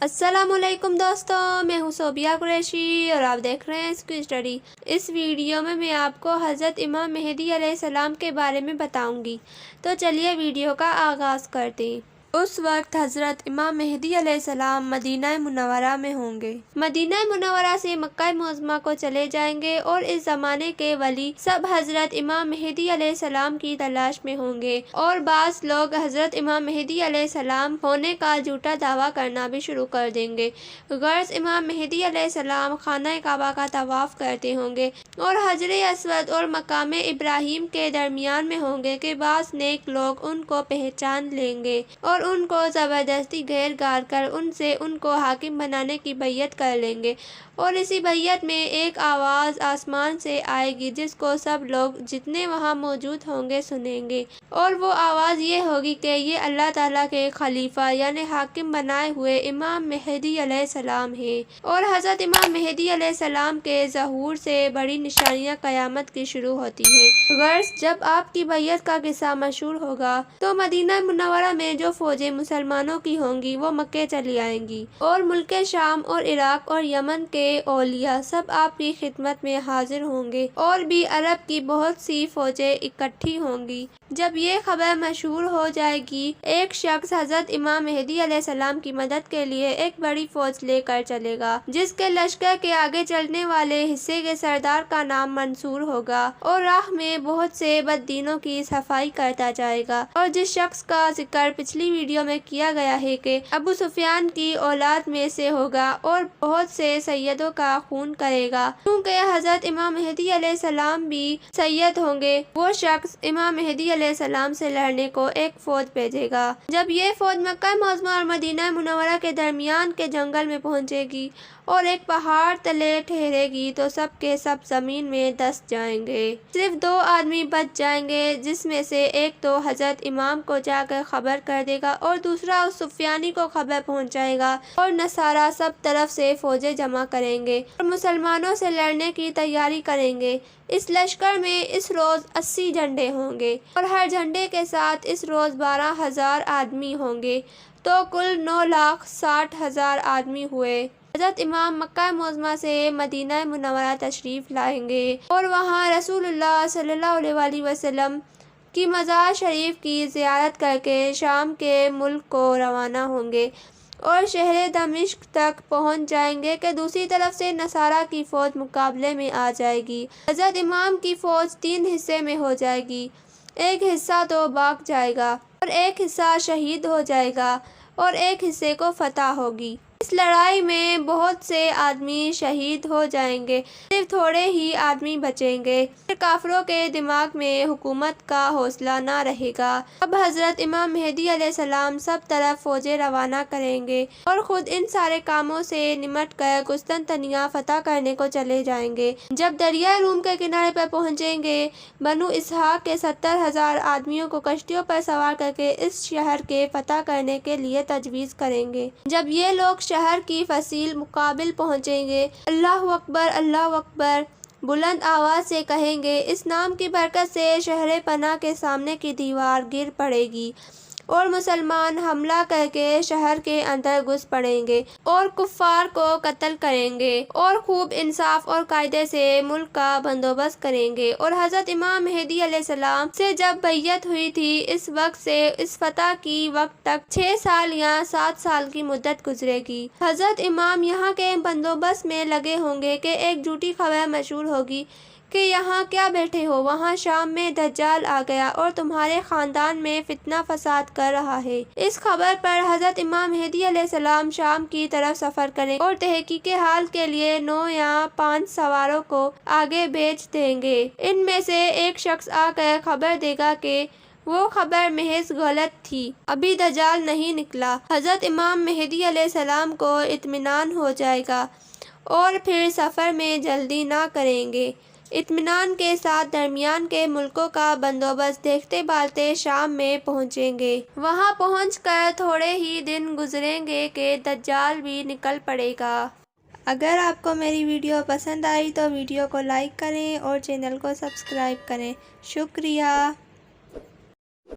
السلام علیکم دوستوں، میں ہوں صوبیہ قریشی اور آپ دیکھ رہے ہیں اسکول اسٹڈی۔ اس ویڈیو میں آپ کو حضرت امام مہدی علیہ السلام کے بارے میں بتاؤں گی، تو چلیے ویڈیو کا آغاز کرتے ہیں۔ اس وقت حضرت امام مہدی علیہ السلام مدینہ منورہ میں ہوں گے۔ مدینہ منورہ سے مکہ معظمہ کو چلے جائیں گے اور اس زمانے کے ولی سب حضرت امام مہدی علیہ السلام کی تلاش میں ہوں گے، اور بعض لوگ حضرت امام مہدی علیہ السلام ہونے کا جھوٹا دعویٰ کرنا بھی شروع کر دیں گے۔ غرض امام مہدی علیہ السلام خانہ کعبہ کا طواف کرتے ہوں گے اور حجر اسود اور مقام ابراہیم کے درمیان میں ہوں گے کہ بعض نیک لوگ ان کو پہچان لیں گے اور ان کو زبردستی گھیر گھار کر ان کو حاکم بنانے کی بیعت کر لیں گے، اور اسی بیعت میں ایک آواز آسمان سے آئے گی جس کو سب لوگ جتنے وہاں موجود ہوں گے سنیں گے، اور وہ آواز یہ ہوگی کہ یہ اللہ تعالیٰ کے خلیفہ یعنی حاکم بنائے ہوئے امام مہدی علیہ السلام ہیں، اور حضرت امام مہدی علیہ السلام کے ظہور سے بڑی نشانیاں قیامت کی شروع ہوتی ہیں۔ غرض جب آپ کی بیعت کا قصہ مشہور ہوگا تو مدینہ منورہ میں جو فوجیں مسلمانوں کی ہوں گی وہ مکے چلی آئیں گی، اور ملک شام اور عراق اور یمن کے اولیاء سب آپ کی خدمت میں حاضر ہوں گے، اور بھی عرب کی بہت سی فوجیں اکٹھی ہوں گی۔ جب یہ خبر مشہور ہو جائے گی، ایک شخص حضرت امام مہدی علیہ السلام کی مدد کے لیے ایک بڑی فوج لے کر چلے گا، جس کے لشکر کے آگے چلنے والے حصے کے سردار کا نام منصور ہوگا، اور راہ میں بہت سے بددینوں کی صفائی کرتا جائے گا، اور جس شخص کا ذکر پچھلی ویڈیو میں کیا گیا ہے کہ ابو سفیان کی اولاد میں سے ہوگا اور بہت سے سیدوں کا خون کرے گا، کیونکہ حضرت امام مہدی علیہ السلام بھی سید ہوں گے، وہ شخص امام مہدی علیہ السلام سے لڑنے کو ایک فوج بھیجے گا۔ جب یہ فوج مکہ معظمہ اور مدینہ منورہ کے درمیان کے جنگل میں پہنچے گی اور ایک پہاڑ تلے ٹھہرے گی تو سب کے سب زمین میں دس جائیں گے۔ صرف 2 آدمی بچ جائیں گے، جس میں سے ایک تو حضرت امام کو جا کر خبر کر دے گا اور دوسرا اس سفیانی کو خبر پہنچائے گا، اور نصارہ سب طرف سے فوجیں جمع کریں گے اور مسلمانوں سے لڑنے کی تیاری کریں گے۔ اس لشکر میں اس روز 80 جھنڈے ہوں گے، اور ہر جھنڈے کے ساتھ اس روز 12,000 آدمی ہوں گے، تو کل 9,60,000 آدمی ہوئے۔ حضرت امام مکہ معظمہ سے مدینہ منورہ تشریف لائیں گے اور وہاں رسول اللہ صلی اللہ علیہ وآلہ وسلم کی مزار شریف کی زیارت کر کے شام کے ملک کو روانہ ہوں گے، اور شہر دمشق تک پہنچ جائیں گے کہ دوسری طرف سے نصارہ کی فوج مقابلے میں آ جائے گی۔ حضرت امام کی فوج 3 حصے میں ہو جائے گی، ایک حصہ تو بھاگ جائے گا اور ایک حصہ شہید ہو جائے گا، اور ایک حصے کو فتح ہوگی۔ اس لڑائی میں بہت سے آدمی شہید ہو جائیں گے، صرف تھوڑے ہی آدمی بچیں گے، پھر کافروں کے دماغ میں حکومت کا حوصلہ نہ رہے گا۔ اب حضرت امام مہدی علیہ السلام سب طرف فوجیں روانہ کریں گے اور خود ان سارے کاموں سے نمٹ کر قسطنطنیہ فتح کرنے کو چلے جائیں گے۔ جب دریائے روم کے کنارے پر پہنچیں گے، بنو اسحاق کے 70,000 آدمیوں کو کشتیوں پر سوار کر کے اس شہر کے فتح کرنے کے لیے تجویز کریں گے۔ جب یہ لوگ شہر کی فصیل مقابل پہنچیں گے، اللہ اکبر اللہ اکبر بلند آواز سے کہیں گے، اس نام کی برکت سے شہر پناہ کے سامنے کی دیوار گر پڑے گی، اور مسلمان حملہ کر کے شہر کے اندر گھس پڑیں گے اور کفار کو قتل کریں گے، اور خوب انصاف اور قاعدے سے ملک کا بندوبست کریں گے۔ اور حضرت امام مہدی علیہ السلام سے جب بیعت ہوئی تھی، اس وقت سے اس فتح کی وقت تک 6 سال یا 7 سال کی مدت گزرے گی۔ حضرت امام یہاں کے بندوبست میں لگے ہوں گے کہ ایک جھوٹی خبر مشہور ہوگی کہ یہاں کیا بیٹھے ہو، وہاں شام میں دجال آ گیا اور تمہارے خاندان میں فتنہ فساد کر رہا ہے۔ اس خبر پر حضرت امام مہدی علیہ السلام شام کی طرف سفر کریں اور تحقیق حال کے لیے 9 یا 5 سواروں کو آگے بھیج دیں گے۔ ان میں سے ایک شخص آ کر خبر دے گا کہ وہ خبر محض غلط تھی، ابھی دجال نہیں نکلا۔ حضرت امام مہدی علیہ السلام کو اطمینان ہو جائے گا اور پھر سفر میں جلدی نہ کریں گے، اطمینان کے ساتھ درمیان کے ملکوں کا بندوبست دیکھتے بھالتے شام میں پہنچیں گے۔ وہاں پہنچ کر تھوڑے ہی دن گزریں گے کہ دجال بھی نکل پڑے گا۔ اگر آپ کو میری ویڈیو پسند آئی تو ویڈیو کو لائک کریں اور چینل کو سبسکرائب کریں۔ شکریہ۔